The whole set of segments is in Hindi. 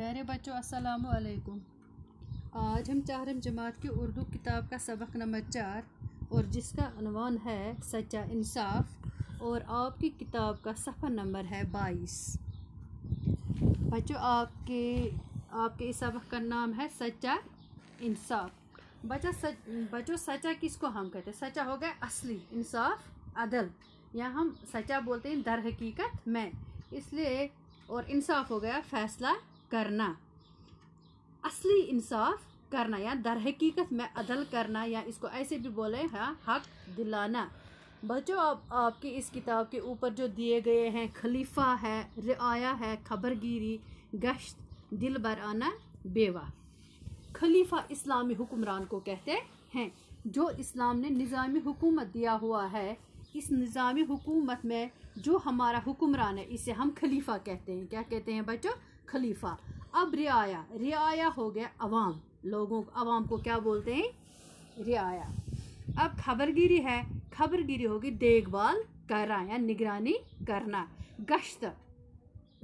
प्यारे बच्चों अस्सलामु अलैकुम। आज हम चाहरम जमात की उर्दू किताब का सबक नंबर 4 और जिसका अनवान है सच्चा इंसाफ और आपकी किताब का सफ़ा नंबर है 22। बच्चों आपके इस सबक का नाम है सच्चा इंसाफ। बच्चों सच्चा किसको हम कहते हैं? सच्चा हो गया असली, इंसाफ अदल, या हम सच्चा बोलते हैं दर हकीकत में, इसलिए। और इंसाफ हो गया फैसला करना, असली इंसाफ करना या दर हकीकत में अदल करना, या इसको ऐसे भी बोले हाँ हक दिलाना। बच्चों आपकी इस किताब के ऊपर जो दिए गए हैं खलीफा है, रियाया है, खबरगिरी, गश्त, दिल बर आना, बेवा। खलीफा इस्लामी हुक्मरान को कहते हैं जो इस्लाम ने निज़ामी हुकूमत दिया हुआ है। इस निज़ामी हुकूमत में जो हमारा हुक्मरान है इसे हम खलीफा कहते हैं। क्या कहते हैं बच्चों? खलीफा। अब रियाया हो गया अवाम, लोगों अवाम को क्या बोलते हैं? रियाया। अब खबरगिरी है, खबरगिरी होगी देखभाल करना या निगरानी करना। गश्त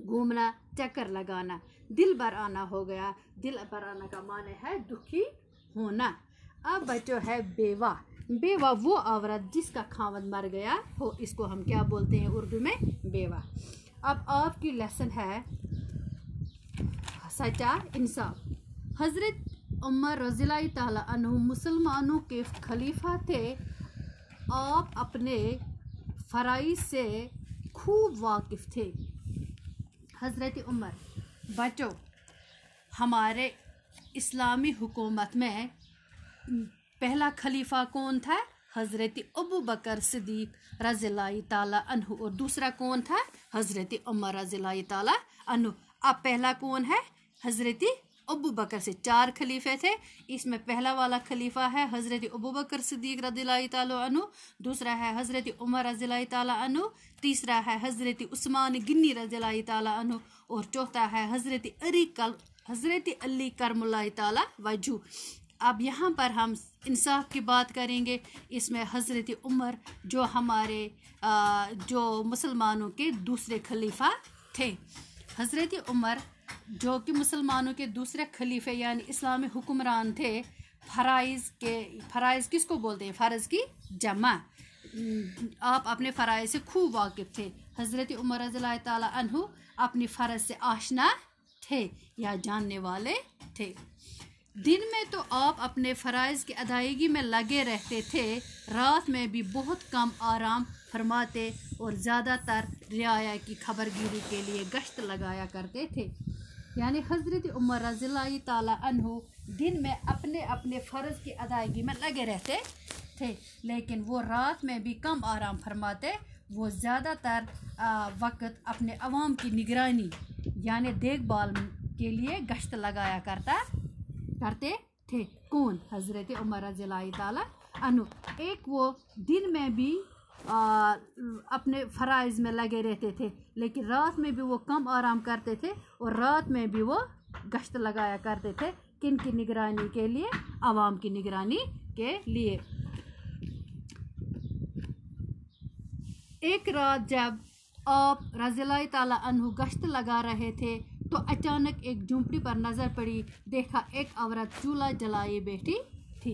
घूमना, चक्कर लगाना। दिल बर आना हो गया, दिल बर आना का माने है दुखी होना। अब बच्चों है बेवा। बेवा वो औरत जिसका खावंद मर गया हो, इसको हम क्या बोलते हैं उर्दू में? बेवा। अब आपकी लेसन है सच्चा इंसाफ। हज़रत उमर रज़ियल्लाहु ताला अन्हु मुसलमानों के खलीफा थे। आप अपने फ़राइज़ से खूब वाकिफ़ थे। हज़रत उमर। बच्चों हमारे इस्लामी हुकूमत में पहला खलीफा कौन था? हज़रत अबू बकर सिद्दीक़ रज़ियल्लाहु ताला अन्हु। और दूसरा कौन था? हज़रत उमर रज़ियल्लाहु ताला अन्हु। अब पहला कौन है? हज़रत अबू बकर से 4 खलीफे थे। इसमें पहला वाला खलीफा है हज़रत अबू बकर सिद्दीक़ रज़ियल्लाहु ताला अन्हु, दूसरा है हज़रत उमर रज़ियल्लाहु ताला अन्हु, तीसरा है हज़रत उस्मान गिन्नी रज़ियल्लाहु ताला अन्हु, और चौथा है हज़रत अली करमुल्लाहु ताला वजहू। अब यहाँ पर हम इंसाफ की बात करेंगे। इसमें हज़रत उमर जो हमारे जो मुसलमानों के दूसरे खलीफा थे। हज़रत उमर जो कि मुसलमानों के दूसरे खलीफे यानी इस्लामी हुक्मरान थे। फ़राइज़ किसको बोलते हैं? फ़र्ज़ की जमा। आप अपने फ़राइज़ से खूब वाकिफ़ थे। हज़रत उमर रज़ियल्लाहु ताला अन्हु अपनी फ़र्ज़ से आशना थे या जानने वाले थे। दिन में तो आप अपने फ़राइज़ की अदायगी में लगे रहते थे, रात में भी बहुत कम आराम फरमाते और ज़्यादातर रियाया की खबरगिरी के लिए गश्त लगाया करते थे। यानी हज़रत उमर रज़ियल्लाहु ताला अन्हु दिन में अपने अपने फ़र्ज़ की अदायगी में लगे रहते थे, लेकिन वो रात में भी कम आराम फरमाते। वो ज़्यादातर वक़्त अपने अवाम की निगरानी यानी देखभाल के लिए गश्त लगाया करते थे। कौन? हज़रत उमर रज़ियल्लाहु ताला अन्हु। एक वो दिन में भी अपने फ़राइज़ में लगे रहते थे, लेकिन रात में भी वो कम आराम करते थे और रात में भी वो गश्त लगाया करते थे। किन की निगरानी के लिए? अवाम की निगरानी के लिए। एक रात जब आप रज़ियल्लाहु ताला अन्हु गश्त लगा रहे थे तो अचानक एक झुंपड़ी पर नज़र पड़ी। देखा एक औरत चूल्हा जलाए बैठी थी।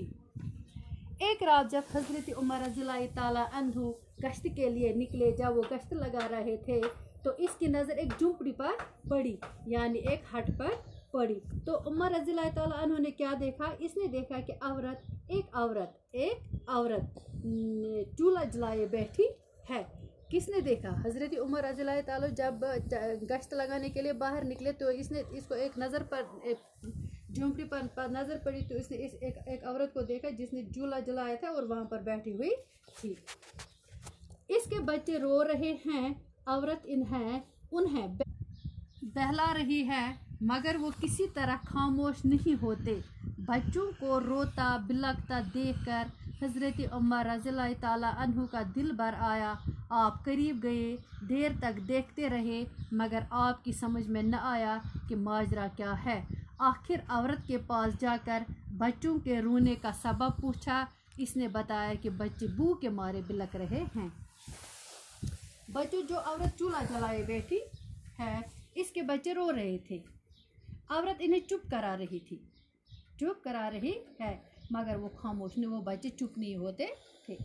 एक रात जब हज़रत उमर रज़ियल्लाहु ताला अन्हु गश्त के लिए निकले, जब वो गश्त लगा रहे थे तो इसकी नज़र एक झुंपड़ी पर पड़ी यानी एक हट पर पड़ी। तो उमर रज़ियल्लाहु ताला अन्हु ने क्या देखा? इसने देखा कि एक औरत चूल्हा जलाए बैठी है। किसने देखा? हज़रत उमर रज़ियल्लाहु ताला जब गश्त लगाने के लिए बाहर निकले तो इसको एक नज़र पर झुंपड़ी पर नज़र पड़ी, तो इसने एक औरत को देखा जिसने चूल्हा जलाया था और वहाँ पर बैठी हुई थी। इसके बच्चे रो रहे हैं, औरत उन्हें बहला रही है, मगर वो किसी तरह खामोश नहीं होते। बच्चों को रोता बिलखता देखकर हज़रत उमर रज़ियल्लाहु ताला अन्हु का दिल भर आया। आप करीब गए, देर तक देखते रहे, मगर आपकी समझ में न आया कि माजरा क्या है। आखिर औरत के पास जाकर बच्चों के रोने का सबब पूछा। इसने बताया कि बच्चे भूख के मारे बिलख रहे हैं। बच्चों जो औरत चूल्हा जलाए बैठी है, इसके बच्चे रो रहे थे। औरत इन्हें चुप करा रही थी, चुप करा रही है, मगर वो खामोश नहीं, वो बच्चे चुप नहीं होते थे।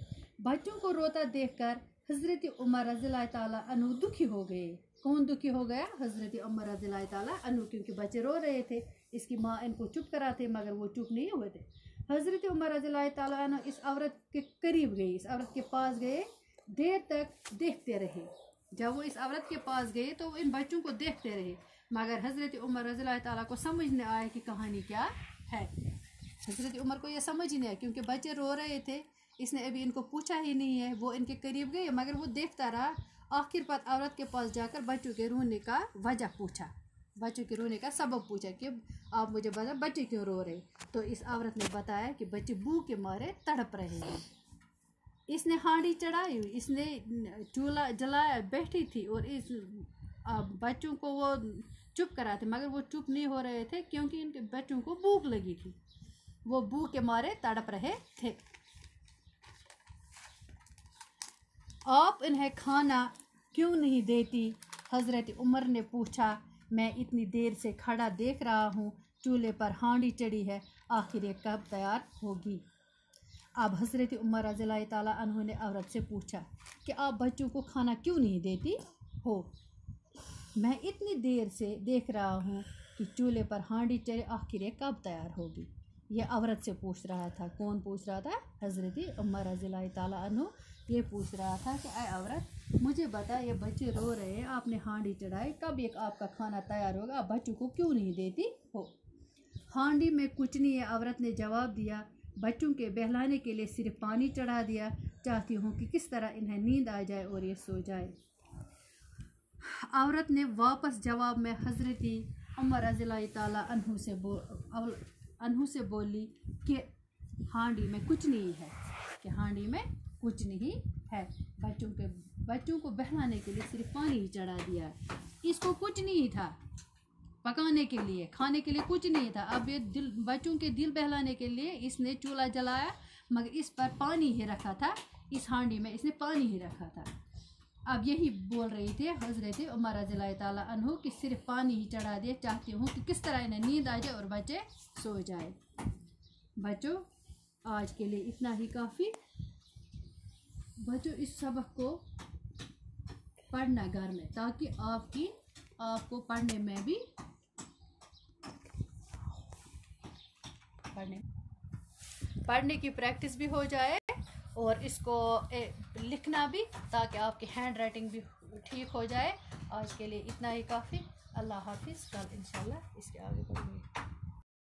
बच्चों को रोता देखकर हजरत उमर रज़ियल्लाहु ताला अन्हु दुखी हो गए। कौन दुखी हो गया? हजरत उमर रज़ियल्लाहु ताला अन्हु, क्योंकि बच्चे रो रहे थे। इसकी माँ इनको चुप कराते मगर वो चुप नहीं हुए थे। हजरत उमर रज़ियल्लाहु ताला अन्हु इस औरत के करीब गए, इस औरत के पास गए, देर तक देखते रहे। जब वो इस औरत के पास गए तो वो इन बच्चों को देखते रहे, मगर हजरत उमर रज़ियल्लाहु ताला को समझ नहीं आया कि कहानी क्या है। हजरत उमर को यह समझ ही नहीं आया, क्योंकि बच्चे रो रहे थे, इसने अभी इनको पूछा ही नहीं है। वो इनके करीब गए मगर वो देखता रहा। आखिर पर औरत के पास जाकर बच्चों के रोने का वजह पूछा, बच्चों के रोने का सबब पूछा कि आप मुझे बता बच्चे क्यों रो रहे। तो इस औरत ने बताया कि बच्चे भूख के मारे तड़प रहे हैं। इसने हांडी चढ़ाई, इसने चूल्हा जलाया, बैठी थी और इस बच्चों को वो चुप कराते, मगर वो चुप नहीं हो रहे थे क्योंकि इनके बच्चों को भूख लगी थी। वो भूख के मारे तड़प रहे थे। आप इन्हें खाना क्यों नहीं देती? हजरत उमर ने पूछा। मैं इतनी देर से खड़ा देख रहा हूँ, चूल्हे पर हांडी चढ़ी है, आखिर ये कब तैयार होगी? अब हजरत उमर रज़ियल्लाहु ताला अन्हु ने औरत से पूछा कि आप बच्चों को खाना क्यों नहीं देती हो? मैं इतनी देर से देख रहा हूँ कि चूल्हे पर हांडी चढ़े, आखिर ये कब तैयार होगी? ये औरत से पूछ रहा था। कौन पूछ रहा था? हजरत उमर रज़ियल्लाहु ताला अन्हु ये पूछ रहा था कि ऐ औरत, मुझे बता, ये बच्चे रो रहे हैं, आपने हांडी चढ़ाई, कब एक आपका खाना तैयार होगा? आप बच्चों को क्यों नहीं देती हो? हांडी में कुछ नहीं है, औरत ने जवाब दिया। बच्चों के बहलाने के लिए सिर्फ पानी चढ़ा दिया। चाहती हूँ कि किस तरह इन्हें नींद आ जाए और ये सो जाए। औरत ने वापस जवाब में हजरत उमर रज़ियल्लाहु ताला अन्हु से बोली कि हांडी में कुछ नहीं है, कि हांडी में कुछ नहीं है। बच्चों को बहलाने के लिए सिर्फ पानी ही चढ़ा दिया, इसको कुछ नहीं था पकाने के लिए, खाने के लिए कुछ नहीं था। अब ये बच्चों के दिल बहलाने के लिए इसने चूल्हा जलाया, मगर इस पर पानी ही रखा था, इस हांडी में इसने पानी ही रखा था। अब यही बोल रही थी हजरत उमर रज़ियल्लाहु ताला अन्हु कि सिर्फ पानी ही चढ़ा दिए, चाहती हूँ कि किस तरह इन्हें नींद आ जाए और बच्चे सो जाए। बच्चों, आज के लिए इतना ही काफ़ी। बच्चों, इस सबक को पढ़ना घर में, ताकि आपको पढ़ने में भी पढ़ने की प्रैक्टिस भी हो जाए और इसको लिखना भी, ताकि आपकी हैंड राइटिंग भी ठीक हो जाए। आज के लिए इतना ही काफ़ी। अल्लाह हाफिज़। कल इंशाल्लाह इसके आगे